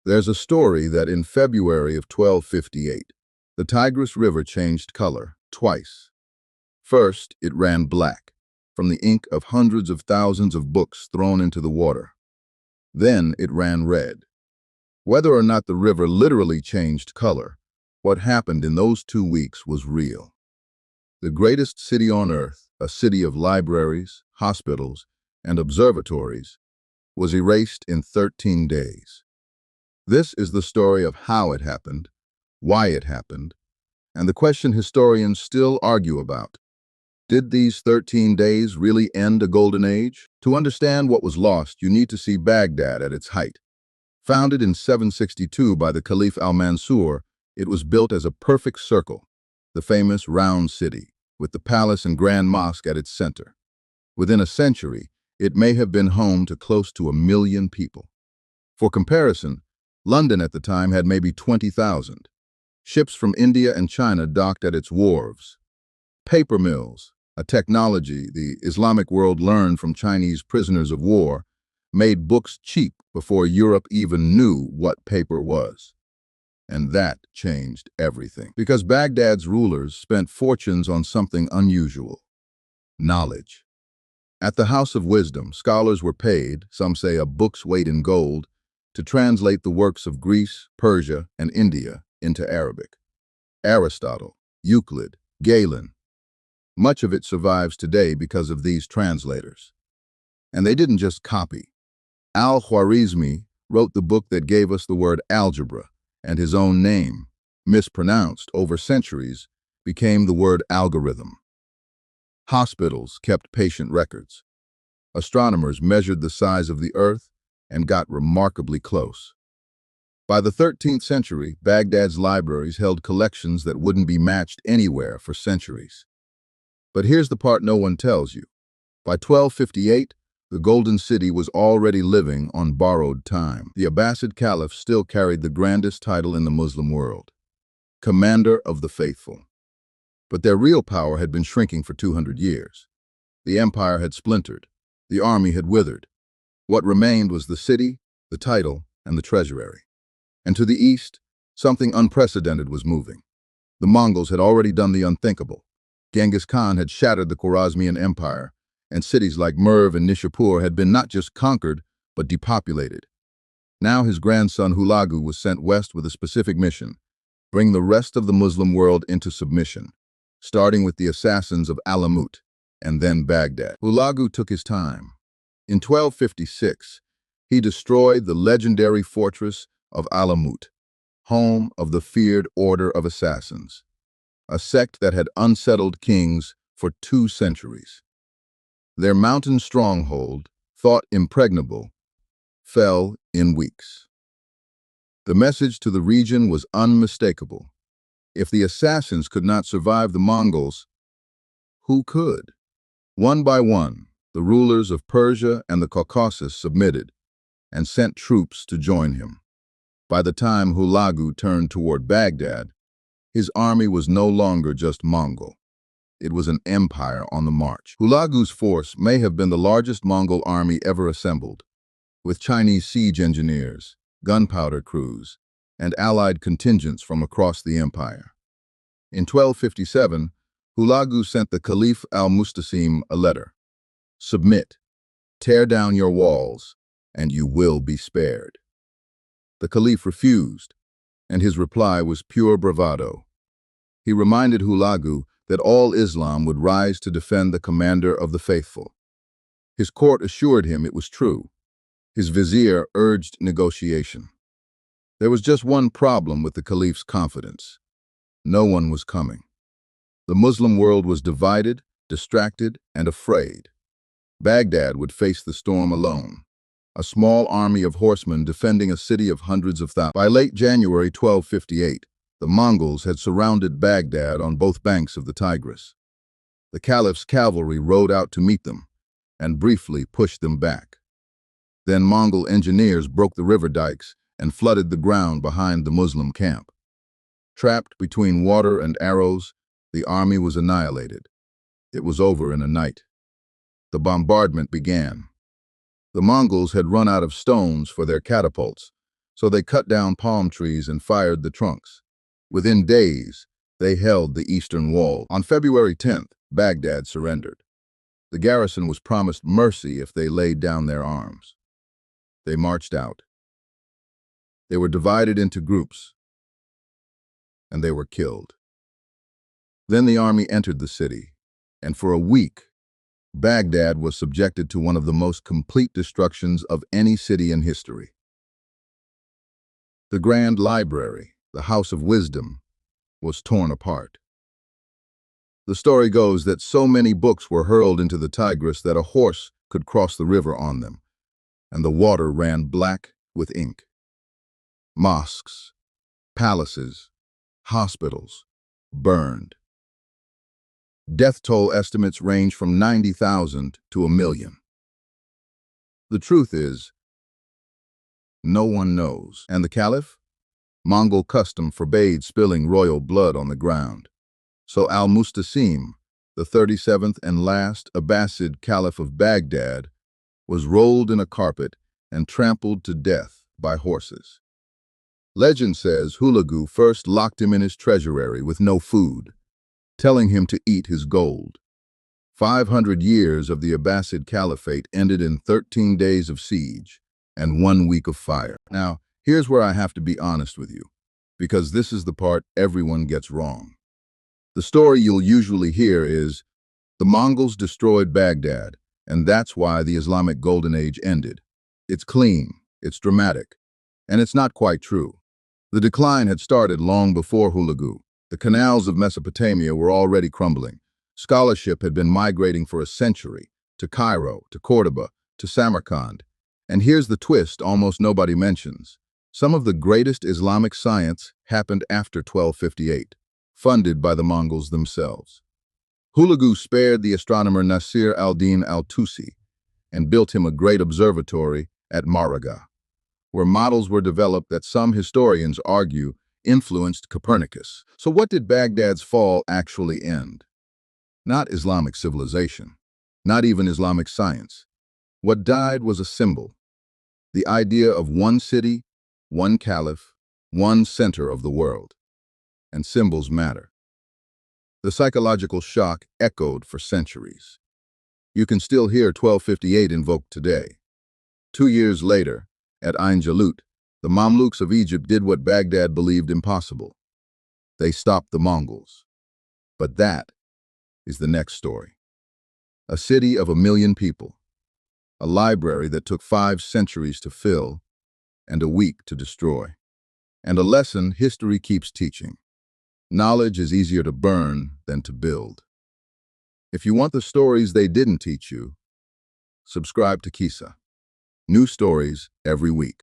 There's a story that in February of 1258, the Tigris River changed color twice. First, it ran black, from the ink of hundreds of thousands of books thrown into the water. Then it ran red. Whether or not the river literally changed color, what happened in those 2 weeks was real. The greatest city on earth, a city of libraries, hospitals, and observatories, was erased in 13 days. This is the story of how it happened, why it happened, and the question historians still argue about. Did these 13 days really end a golden age? To understand what was lost, you need to see Baghdad at its height. Founded in 762 by the Caliph al-Mansur, it was built as a perfect circle, the famous round city, with the palace and grand mosque at its center. Within a century, it may have been home to close to 1 million people. For comparison, London at the time had maybe 20,000. Ships from India and China docked at its wharves. Paper mills, a technology the Islamic world learned from Chinese prisoners of war, made books cheap before Europe even knew what paper was. And that changed everything, because Baghdad's rulers spent fortunes on something unusual: knowledge. At the House of Wisdom, scholars were paid, some say a book's weight in gold, to translate the works of Greece, Persia, and India into Arabic. Aristotle, Euclid, Galen. Much of it survives today because of these translators. And they didn't just copy. Al-Khwarizmi wrote the book that gave us the word algebra, and his own name, mispronounced over centuries, became the word algorithm. Hospitals kept patient records. Astronomers measured the size of the Earth and got remarkably close. By the 13th century, Baghdad's libraries held collections that wouldn't be matched anywhere for centuries. But here's the part no one tells you. By 1258, the Golden City was already living on borrowed time. The Abbasid Caliph still carried the grandest title in the Muslim world, Commander of the Faithful. But their real power had been shrinking for 200 years. The empire had splintered. The army had withered. What remained was the city, the title, and the treasury. And to the east, something unprecedented was moving. The Mongols had already done the unthinkable. Genghis Khan had shattered the Khwarezmian Empire, and cities like Merv and Nishapur had been not just conquered, but depopulated. Now his grandson Hulagu was sent west with a specific mission: bring the rest of the Muslim world into submission, starting with the assassins of Alamut, and then Baghdad. Hulagu took his time. In 1256, he destroyed the legendary fortress of Alamut, home of the feared Order of Assassins, a sect that had unsettled kings for 2 centuries. Their mountain stronghold, thought impregnable, fell in weeks. The message to the region was unmistakable. If the assassins could not survive the Mongols, who could? One by one, the rulers of Persia and the Caucasus submitted and sent troops to join him. By the time Hulagu turned toward Baghdad, his army was no longer just Mongol. It was an empire on the march. Hulagu's force may have been the largest Mongol army ever assembled, with Chinese siege engineers, gunpowder crews, and allied contingents from across the empire. In 1257, Hulagu sent the Caliph al-Mustasim a letter: submit, tear down your walls, and you will be spared. The Caliph refused, and his reply was pure bravado. He reminded Hulagu that all Islam would rise to defend the commander of the faithful. His court assured him it was true. His vizier urged negotiation. There was just one problem with the Caliph's confidence. No one was coming. The Muslim world was divided, distracted, and afraid. Baghdad would face the storm alone, a small army of horsemen defending a city of hundreds of thousands. By late January 1258, the Mongols had surrounded Baghdad on both banks of the Tigris. The Caliph's cavalry rode out to meet them and briefly pushed them back. Then Mongol engineers broke the river dikes and flooded the ground behind the Muslim camp. Trapped between water and arrows, the army was annihilated. It was over in a night. The bombardment began. The Mongols had run out of stones for their catapults, So they cut down palm trees and fired the trunks. Within days, they held the eastern wall. On February 10th, Baghdad surrendered. The garrison was promised mercy if they laid down their arms. They marched out. They were divided into groups, and they were killed. Then the army entered the city, and for a week, Baghdad was subjected to one of the most complete destructions of any city in history. The Grand Library, the House of Wisdom, was torn apart. The story goes that so many books were hurled into the Tigris that a horse could cross the river on them, and the water ran black with ink. Mosques, palaces, hospitals burned. Death toll estimates range from 90,000 to 1,000,000. The truth is, no one knows, and the Caliph? Mongol custom forbade spilling royal blood on the ground. So Al-Mustasim, the 37th and last Abbasid Caliph of Baghdad, was rolled in a carpet and trampled to death by horses. Legend says Hulagu first locked him in his treasury with no food, telling him to eat his gold. 500 years of the Abbasid Caliphate ended in 13 days of siege and 1 week of fire. Now, here's where I have to be honest with you, because this is the part everyone gets wrong. The story you'll usually hear is, the Mongols destroyed Baghdad, and that's why the Islamic Golden Age ended. It's clean, it's dramatic, and it's not quite true. The decline had started long before Hulagu. The canals of Mesopotamia were already crumbling. Scholarship had been migrating for a century, to Cairo, to Cordoba, to Samarkand. And here's the twist almost nobody mentions. Some of the greatest Islamic science happened after 1258, funded by the Mongols themselves. Hulagu spared the astronomer Nasir al-Din al-Tusi and built him a great observatory at Maragha, where models were developed that some historians argue influenced Copernicus. So what did Baghdad's fall actually end? Not Islamic civilization, not even Islamic science. What died was a symbol, the idea of one city, one caliph, one center of the world. And symbols matter. The psychological shock echoed for centuries. You can still hear 1258 invoked today. 2 years later, at Ain Jalut, the Mamluks of Egypt did what Baghdad believed impossible. They stopped the Mongols. But that is the next story. A city of 1,000,000 people, a library that took 5 centuries to fill and a week to destroy, and a lesson history keeps teaching. Knowledge is easier to burn than to build. If you want the stories they didn't teach you, subscribe to Kisa. New stories every week.